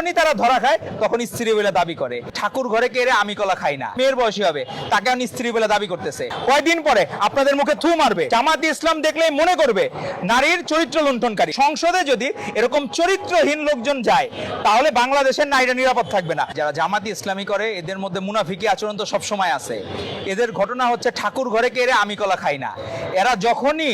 যখনই তারা ধরা খায় তখন স্ত্রী বলে দাবি করে। ঠাকুর ঘরে কেড়ে আমি কলা খাই না, মেয়ের বয়সী হবে, তাকে আমি স্ত্রী বলে দাবি করতেছে। কয়দিন পরে আপনাদের মুখে থু মারবে। জামাতে ইসলাম দেখলেই মনে করবে নারীর চরিত্র লুণ্ঠনকারী। সংসদে যদি এরকম চরিত্রহীন লোকজন যায় তাহলে বাংলাদেশের নারীরা নিরাপদ থাকবে না। যারা জামাতে ইসলামী করে এদের মধ্যে মুনাফিকি আচরণ তো সবসময় আছে। এদের ঘটনা হচ্ছে ঠাকুর ঘরে কেড়ে আমি কলা খাই না। এরা যখনই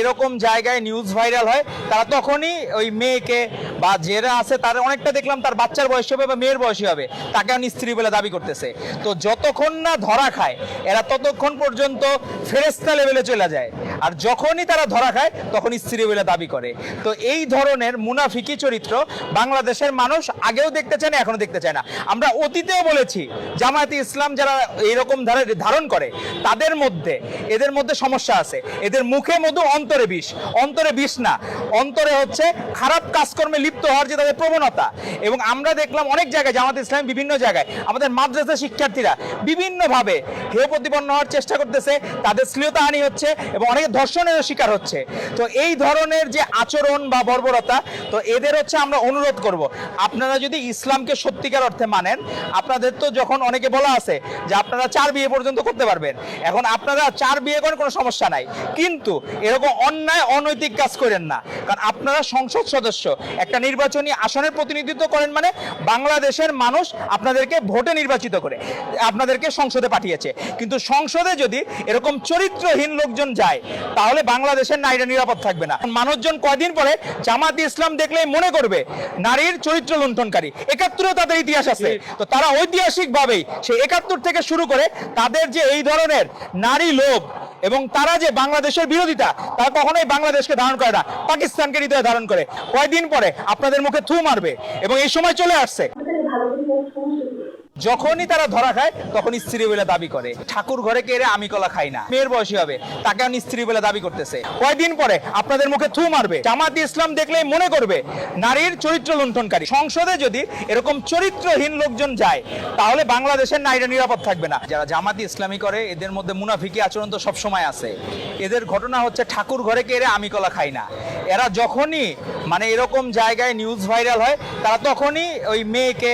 এরকম জায়গায় নিউজ ভাইরাল হয় তারা তখনই ওই মেয়েকে বা যারা আছে তার অনেকটা দেখলাম তার বাচ্চার বয়স হবে বা মেয়ের বয়সী হবে, তাকে আমি স্ত্রী বলে দাবি করতেছে। তো যতক্ষণ না ধরা খায় এরা ততক্ষণ পর্যন্ত ফেরেশতা লেভেলে চলে যায়, আর যখনই তারা ধরা খায় তখন স্ত্রী বলে দাবি করে। তো এই ধরনের মুনাফিকি চরিত্র বাংলাদেশের মানুষ আগেও দেখতে চায় না, এখনো দেখতে চায় না। আমরা অতীতেও বলেছি জামায়াতে ইসলাম যারা এইরকম ধারণ করে তাদের মধ্যে এদের মধ্যে সমস্যা আছে। এদের মুখে মধু অন্তরে বিষ। অন্তরে বিষ না, অন্তরে হচ্ছে খারাপ কাজকর্মে লিপ্ত হওয়ার যে তাদের প্রবণতা। এবং আমরা দেখলাম অনেক জায়গায় জামায়াতে ইসলাম বিভিন্ন জায়গায় আমাদের মাদ্রাসা শিক্ষার্থীরা বিভিন্নভাবে হেয় প্রতিপন্ন হওয়ার চেষ্টা করতেছে, তাদের শ্লীলতাহানি হচ্ছে এবং অনেকে ধর্ষণের শিকার হচ্ছে। তো এই ধরনের যে আচরণ বা বর্বরতা, তো এদের হচ্ছে আমরা অনুরোধ করব, আপনারা যদি ইসলামকে সত্যিকার অর্থে মানেন, আপনাদের তো যখন অনেকে বলা আছে যে আপনারা 4 বিয়ে পর্যন্ত করতে পারবেন, এখন আপনারা 4 বিয়ে করেন কোনো সমস্যা নাই, কিন্তু এরকম অন্যায় অনৈতিক কাজ করেন না। কারণ আপনারা সংসদ সদস্য, একটা নির্বাচনী আসনের প্রতিনিধিত্ব করেন, বাংলাদেশের মানুষ আপনাদেরকে ভোটে নির্বাচিত করে আপনাদেরকে সংসদে পাঠিয়েছে। কিন্তু সংসদে যদি এরকম চরিত্রহীন লোকজন যায় তাহলে বাংলাদেশের নারীরা নিরাপদ থাকবে না। মানুষজন কয়দিন পরে জামাতে ইসলাম দেখলেই মনে করবে নারীর চরিত্র লুণ্ঠনকারী। 71-এও তাদের ইতিহাস আছে, তো তারা ঐতিহাসিক ভাবেই সেই 71 থেকে শুরু করে তাদের যে এই ধরনের নারী লোভ এবং তারা যে বাংলাদেশের বিরোধিতা, তারা কখনোই বাংলাদেশকে ধারণ করে না, পাকিস্তানকে হৃদয়ে ধারণ করে। কয়দিন পরে আপনাদের মুখে থু মারবে এবং এই সময় চলে আসছে। যখনই তারা ধরা খায় তখন স্ত্রী বলে দাবি করে। ঠাকুর ঘরে কেড়ে আমি কলা খাই না, মেয়ের বয়সী হবে, তাকে আমি স্ত্রী বলে দাবি করতেছে। কয়দিন পরে আপনাদের মুখে থু মারবে। জামাতে ইসলাম দেখলেই মনে করবে নারীর চরিত্র লুণ্ঠনকারী। সংসদে যদি এরকম চরিত্রহীন লোকজন যায় তাহলে বাংলাদেশের নারীরা নিরাপদ থাকবে না। যারা জামাতে ইসলামী করে এদের মধ্যে মুনাফিকি আচরণ তো সবসময় আছে। এদের ঘটনা হচ্ছে ঠাকুর ঘরে কেড়ে আমি কলা খাই না। এরা যখনই এরকম জায়গায় নিউজ ভাইরাল হয় তারা তখনই ওই মেয়েকে